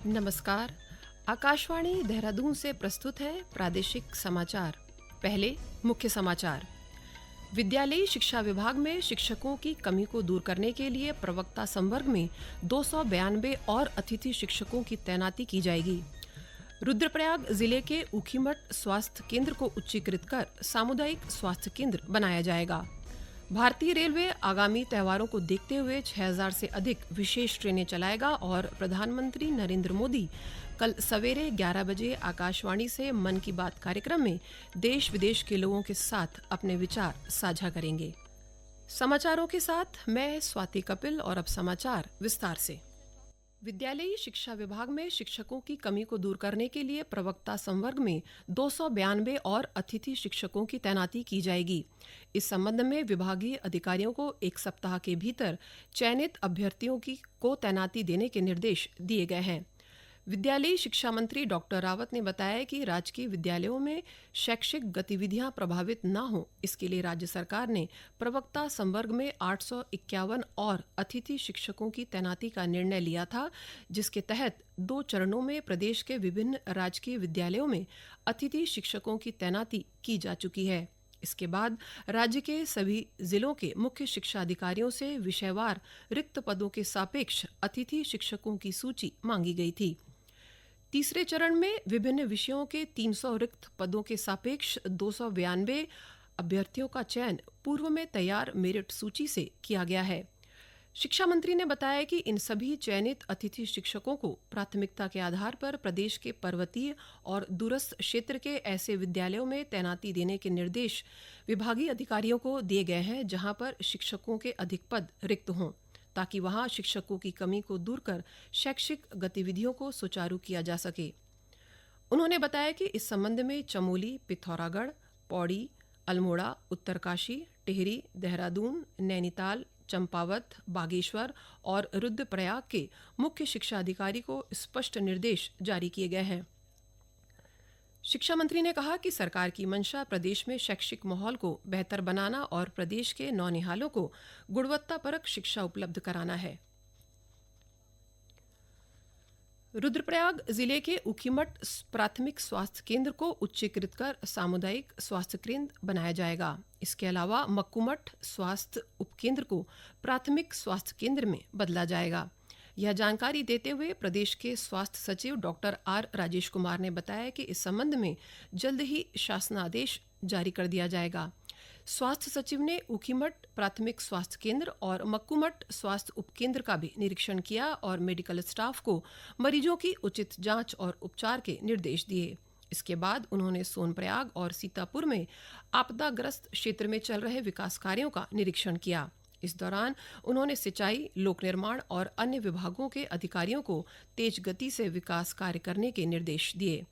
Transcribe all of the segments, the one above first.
नमस्कार। आकाशवाणी देहरादून से प्रस्तुत है प्रादेशिक समाचार। पहले मुख्य समाचार। विद्यालयी शिक्षा विभाग में शिक्षकों की कमी को दूर करने के लिए प्रवक्ता संवर्ग में 292 और अतिथि शिक्षकों की तैनाती की जाएगी। रुद्रप्रयाग जिले के ऊखीमठ स्वास्थ्य केंद्र को उच्चीकृत कर सामुदायिक स्वास्थ्य केंद्र बनाया जाएगा। भारतीय रेलवे आगामी त्योहारों को देखते हुए 6000 से अधिक विशेष ट्रेनें चलाएगा और प्रधानमंत्री नरेंद्र मोदी कल सवेरे 11 बजे आकाशवाणी से मन की बात कार्यक्रम में देश विदेश के लोगों के साथ अपने विचार साझा करेंगे। समाचारों के साथ मैं स्वाति कपिल और अब समाचार विस्तार से। विद्यालयी शिक्षा विभाग में शिक्षकों की कमी को दूर करने के लिए प्रवक्ता संवर्ग में 292 और अतिथि शिक्षकों की तैनाती की जाएगी। इस संबंध में विभागीय अधिकारियों को 1 सप्ताह के भीतर चयनित अभ्यर्थियों को तैनाती देने के निर्देश दिए गए हैं। विद्यालयी शिक्षा मंत्री डॉक्टर रावत ने बताया कि राजकीय विद्यालयों में शैक्षिक गतिविधियां प्रभावित न हों, इसके लिए राज्य सरकार ने प्रवक्ता संवर्ग में 851 और अतिथि शिक्षकों की तैनाती का निर्णय लिया था, जिसके तहत 2 चरणों में प्रदेश के विभिन्न राजकीय विद्यालयों में अतिथि शिक्षकों की तैनाती की जा चुकी है। इसके बाद राज्य के सभी जिलों के मुख्य शिक्षा अधिकारियों से विषयवार रिक्त पदों के सापेक्ष अतिथि शिक्षकों की सूची मांगी गई थी। तीसरे चरण में विभिन्न विषयों के 300 रिक्त पदों के सापेक्ष 292 अभ्यर्थियों का चयन पूर्व में तैयार मेरिट सूची से किया गया है। शिक्षा मंत्री ने बताया कि इन सभी चयनित अतिथि शिक्षकों को प्राथमिकता के आधार पर प्रदेश के पर्वतीय और दूरस्थ क्षेत्र के ऐसे विद्यालयों में तैनाती देने के निर्देश विभागीय अधिकारियों को दिए गए हैं जहां पर शिक्षकों के अधिक पद रिक्त हों, ताकि वहां शिक्षकों की कमी को दूर कर शैक्षिक गतिविधियों को सुचारू किया जा सके। उन्होंने बताया कि इस संबंध में चमोली, पिथौरागढ़, पौड़ी, अल्मोड़ा, उत्तरकाशी, टिहरी, देहरादून, नैनीताल, चंपावत, बागेश्वर और रुद्रप्रयाग के मुख्य शिक्षा अधिकारी को स्पष्ट निर्देश जारी किए गए हैं। शिक्षा मंत्री ने कहा कि सरकार की मंशा प्रदेश में शैक्षिक माहौल को बेहतर बनाना और प्रदेश के नौनिहालों को गुणवत्तापरक शिक्षा उपलब्ध कराना है। रुद्रप्रयाग जिले के ऊखीमठ प्राथमिक स्वास्थ्य केंद्र को उच्चीकृत कर सामुदायिक स्वास्थ्य केंद्र बनाया जाएगा। इसके अलावा मक्कूमठ स्वास्थ्य उपकेंद्र को प्राथमिक स्वास्थ्य केंद्र में बदला जाएगा। यह जानकारी देते हुए प्रदेश के स्वास्थ्य सचिव डॉक्टर आर राजेश कुमार ने बताया कि इस संबंध में जल्द ही शासनादेश जारी कर दिया जाएगा। स्वास्थ्य सचिव ने ऊखीमठ प्राथमिक स्वास्थ्य केंद्र और मक्कूमठ स्वास्थ्य उपकेंद्र का भी निरीक्षण किया और मेडिकल स्टाफ को मरीजों की उचित जांच और उपचार के निर्देश दिए। इसके बाद उन्होंने सोनप्रयाग और सीतापुर में आपदाग्रस्त क्षेत्र में चल रहे विकास कार्यों का निरीक्षण किया। इस दौरान उन्होंने सिंचाई, लोक निर्माण और अन्य विभागों के अधिकारियों को तेज गति से विकास कार्य करने के निर्देश दिए।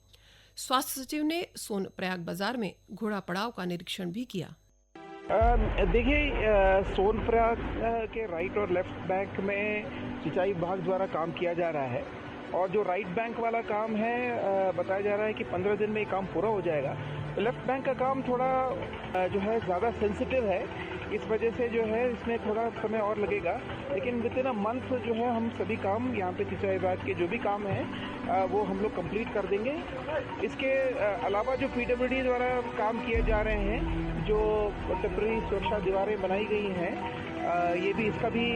स्वास्थ्य सचिव ने सोनप्रयाग बाजार में घोड़ा पड़ाव का निरीक्षण भी किया। देखिए, सोनप्रयाग के राइट और लेफ्ट बैंक में सिंचाई विभाग द्वारा काम किया जा रहा है और जो राइट बैंक वाला काम है बताया जा रहा है कि 15 दिन में ये काम पूरा हो जाएगा। तो लेफ्ट बैंक का काम थोड़ा जो है ज़्यादा सेंसिटिव है, इस वजह से जो है इसमें थोड़ा समय और लगेगा, लेकिन विद इन अ मंथ जो है हम सभी काम यहाँ पे सिंचाई विभाग के जो भी काम हैं वो हम लोग कंप्लीट कर देंगे। इसके अलावा जो पीडब्ल्यूडी द्वारा काम किए जा रहे हैं, जो टेम्परेरी सुरक्षा दीवारें बनाई गई हैं, ये भी इसका भी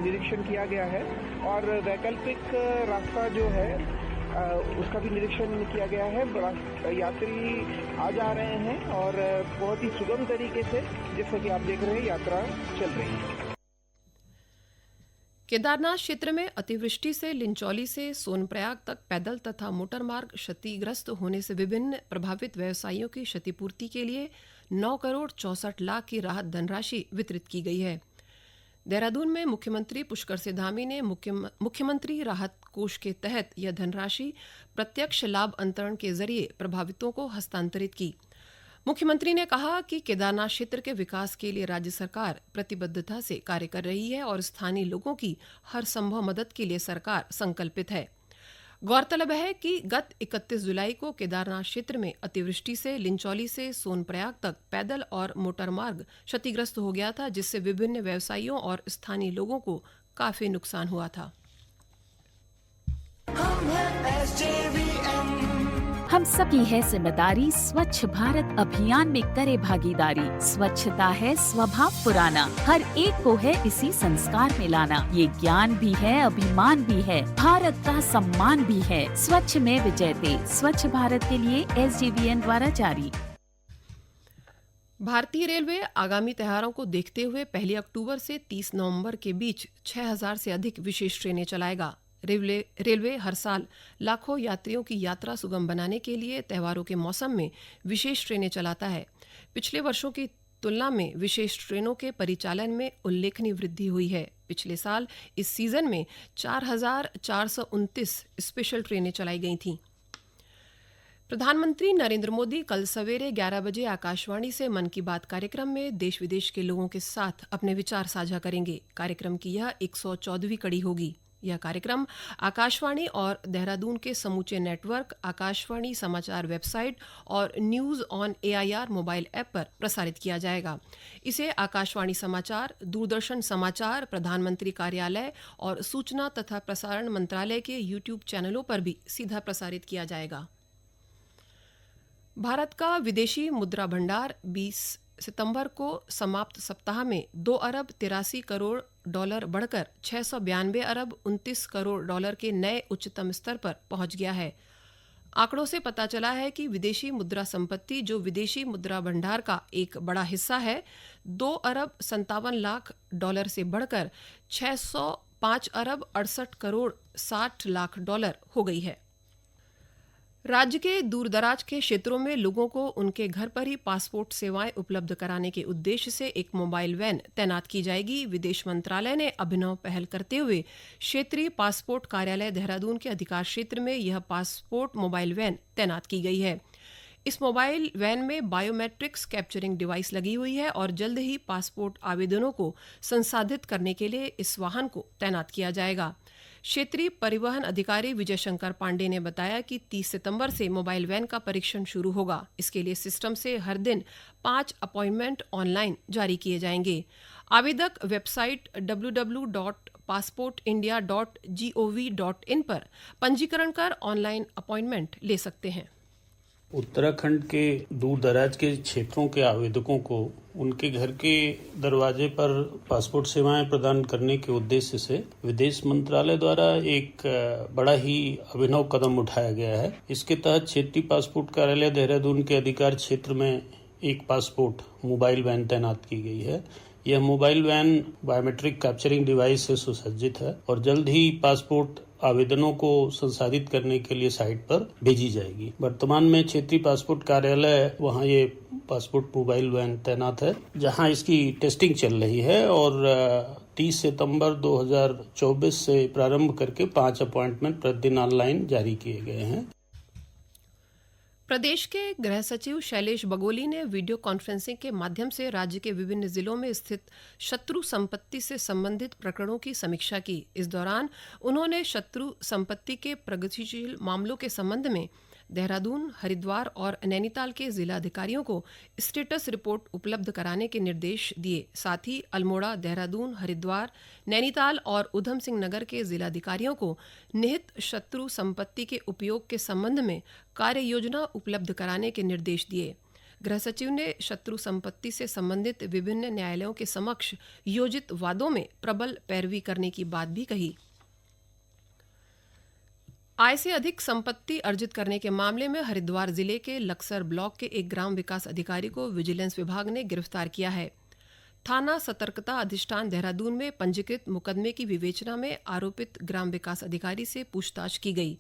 निरीक्षण किया गया है और वैकल्पिक रास्ता जो है उसका भी निरीक्षण किया गया है। यात्री आ जा रहे हैं और बहुत ही सुगम तरीके से, जैसा कि आप देख रहे हैं, यात्रा चल रही है। केदारनाथ क्षेत्र में अतिवृष्टि से लिंचौली से सोनप्रयाग तक पैदल तथा मोटर मार्ग क्षतिग्रस्त होने से विभिन्न प्रभावित व्यवसायियों की क्षतिपूर्ति के लिए 9 करोड़ 64 लाख की राहत धनराशि वितरित की गई है। देहरादून में मुख्यमंत्री पुष्कर सिंह धामी ने मुख्यमंत्री राहत कोष के तहत यह धनराशि प्रत्यक्ष लाभ अंतरण के जरिए प्रभावितों को हस्तांतरित की। मुख्यमंत्री ने कहा कि केदारनाथ क्षेत्र के विकास के लिए राज्य सरकार प्रतिबद्धता से कार्य कर रही है और स्थानीय लोगों की हर संभव मदद के लिए सरकार संकल्पित है। गौरतलब है कि गत 31 जुलाई को केदारनाथ क्षेत्र में अतिवृष्टि से लिंचौली से सोनप्रयाग तक पैदल और मोटर मार्ग क्षतिग्रस्त हो गया था, जिससे विभिन्न व्यवसायियों और स्थानीय लोगों को काफी नुकसान हुआ था। है SJVN। हम सबकी है जिम्मेदारी, स्वच्छ भारत अभियान में करे भागीदारी। स्वच्छता है स्वभाव पुराना, हर एक को है इसी संस्कार में लाना। ये ज्ञान भी है, अभिमान भी है, भारत का सम्मान भी है। स्वच्छ में विजयते, स्वच्छ भारत के लिए SJVN द्वारा जारी। भारतीय रेलवे आगामी त्योहारों को देखते हुए 1 अक्टूबर से 30 नवंबर के बीच 6000 से अधिक विशेष ट्रेनें चलाएगा। रेलवे हर साल लाखों यात्रियों की यात्रा सुगम बनाने के लिए त्योहारों के मौसम में विशेष ट्रेनें चलाता है। पिछले वर्षों की तुलना में विशेष ट्रेनों के परिचालन में उल्लेखनीय वृद्धि हुई है। पिछले साल इस सीजन में 4429 स्पेशल ट्रेनें चलाई गई थीं। प्रधानमंत्री नरेंद्र मोदी कल सवेरे 11 बजे आकाशवाणी से मन की बात कार्यक्रम में देश विदेश के लोगों के साथ अपने विचार साझा करेंगे। कार्यक्रम की यह 114वीं कड़ी होगी। यह कार्यक्रम आकाशवाणी और देहरादून के समूचे नेटवर्क, आकाशवाणी समाचार वेबसाइट और news on AIR mobile app पर प्रसारित किया जाएगा। इसे आकाशवाणी समाचार, दूरदर्शन समाचार, प्रधानमंत्री कार्यालय और सूचना तथा प्रसारण मंत्रालय के YouTube चैनलों पर भी सीधा प्रसारित किया जाएगा। भारत का विदेशी मुद्रा भंडार 20 सितंबर को समाप्त सप्ताह में $2 अरब 83 करोड़ बढ़कर 692 अरब 29 करोड़ डॉलर के नए उच्चतम स्तर पर पहुंच गया है। आंकड़ों से पता चला है कि विदेशी मुद्रा संपत्ति, जो विदेशी मुद्रा भंडार का एक बड़ा हिस्सा है, $2 अरब 57 लाख से बढ़कर 605 अरब 68 करोड़ 60 लाख हो गई है। राज्य के दूरदराज के क्षेत्रों में लोगों को उनके घर पर ही पासपोर्ट सेवाएं उपलब्ध कराने के उद्देश्य से एक मोबाइल वैन तैनात की जाएगी। विदेश मंत्रालय ने अभिनव पहल करते हुए क्षेत्रीय पासपोर्ट कार्यालय देहरादून के अधिकार क्षेत्र में यह पासपोर्ट मोबाइल वैन तैनात की गई है। इस मोबाइल वैन में बायोमेट्रिक्स कैप्चरिंग डिवाइस लगी हुई है और जल्द ही पासपोर्ट आवेदनों को संसाधित करने के लिए इस वाहन को तैनात किया जाएगा। क्षेत्रीय परिवहन अधिकारी विजय शंकर पांडे ने बताया कि 30 सितंबर से मोबाइल वैन का परीक्षण शुरू होगा। इसके लिए सिस्टम से हर दिन 5 अपॉइंटमेंट ऑनलाइन जारी किए जाएंगे। आवेदक वेबसाइट www.passportindia.gov.in पर पंजीकरण कर ऑनलाइन अपॉइंटमेंट ले सकते हैं। उत्तराखंड के दूर दराज के क्षेत्रों के आवेदकों को उनके घर के दरवाजे पर पासपोर्ट सेवाएं प्रदान करने के उद्देश्य से विदेश मंत्रालय द्वारा एक बड़ा ही अभिनव कदम उठाया गया है। इसके तहत क्षेत्रीय पासपोर्ट कार्यालय देहरादून के अधिकार क्षेत्र में एक पासपोर्ट मोबाइल वैन तैनात की गई है। यह mobile van biometric capturing device से सुसज्जित है और जल्द ही पासपोर्ट आवेदनों को संसाधित करने के लिए साइट पर भेजी जाएगी। वर्तमान में क्षेत्रीय पासपोर्ट कार्यालय वहां ये पासपोर्ट मोबाइल वैन तैनात है, जहां इसकी टेस्टिंग चल रही है और 30 सितंबर 2024 से प्रारंभ करके 5 अपॉइंटमेंट प्रतिदिन ऑनलाइन जारी किए गए हैं। प्रदेश के गृह सचिव शैलेश बगोली ने वीडियो कॉन्फ्रेंसिंग के माध्यम से राज्य के विभिन्न जिलों में स्थित शत्रु संपत्ति से संबंधित प्रकरणों की समीक्षा की। इस दौरान उन्होंने शत्रु संपत्ति के प्रगतिशील मामलों के संबंध में देहरादून, हरिद्वार और नैनीताल के जिलाधिकारियों को स्टेटस रिपोर्ट उपलब्ध कराने के निर्देश दिए। साथ ही अल्मोड़ा, देहरादून, हरिद्वार, नैनीताल और उधम सिंह नगर के जिलाधिकारियों को निहित शत्रु संपत्ति के उपयोग के संबंध में कार्य योजना उपलब्ध कराने के निर्देश दिए। गृह सचिव ने शत्रु संपत्ति से संबंधित विभिन्न न्यायालयों के समक्ष योजित वादों में प्रबल पैरवी करने की बात भी कही। आय से अधिक संपत्ति अर्जित करने के मामले में हरिद्वार जिले के लक्सर ब्लॉक के एक ग्राम विकास अधिकारी को विजिलेंस विभाग ने गिरफ्तार किया है। थाना सतर्कता अधिष्ठान देहरादून में पंजीकृत मुकदमे की विवेचना में आरोपित ग्राम विकास अधिकारी से पूछताछ की गई।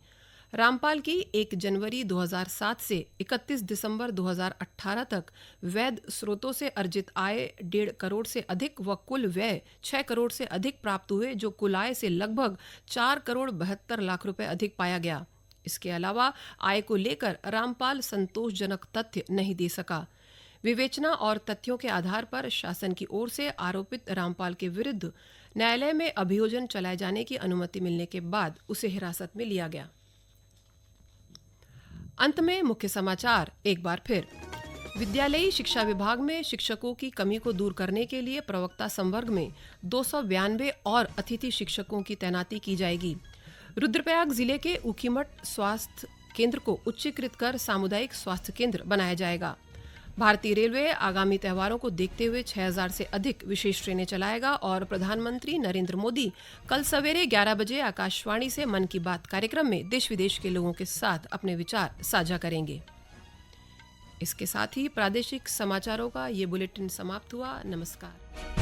रामपाल की 1 जनवरी 2007 से 31 दिसंबर 2018 तक वैध स्रोतों से अर्जित आय 1.5 करोड़ से अधिक व कुल व्यय 6 करोड़ से अधिक प्राप्त हुए, जो कुल आय से लगभग 4 करोड़ 72 लाख रुपए अधिक पाया गया। इसके अलावा आय को लेकर रामपाल संतोषजनक तथ्य नहीं दे सका। विवेचना और तथ्यों के आधार पर शासन की ओर से आरोपित रामपाल के विरुद्ध न्यायालय में अभियोजन चलाए जाने की अनुमति मिलने के बाद उसे हिरासत में लिया गया। अंत में मुख्य समाचार एक बार फिर। विद्यालयी शिक्षा विभाग में शिक्षकों की कमी को दूर करने के लिए प्रवक्ता संवर्ग में 292 और अतिथि शिक्षकों की तैनाती की जाएगी। रुद्रप्रयाग जिले के ऊखीमठ स्वास्थ्य केंद्र को उच्चीकृत कर सामुदायिक स्वास्थ्य केंद्र बनाया जाएगा। भारतीय रेलवे आगामी त्योहारों को देखते हुए 6000 से अधिक विशेष ट्रेनें चलाएगा और प्रधानमंत्री नरेंद्र मोदी कल सवेरे 11 बजे आकाशवाणी से मन की बात कार्यक्रम में देश विदेश के लोगों के साथ अपने विचार साझा करेंगे। इसके साथ ही प्रादेशिक समाचारों का ये बुलेटिन समाप्त हुआ। नमस्कार।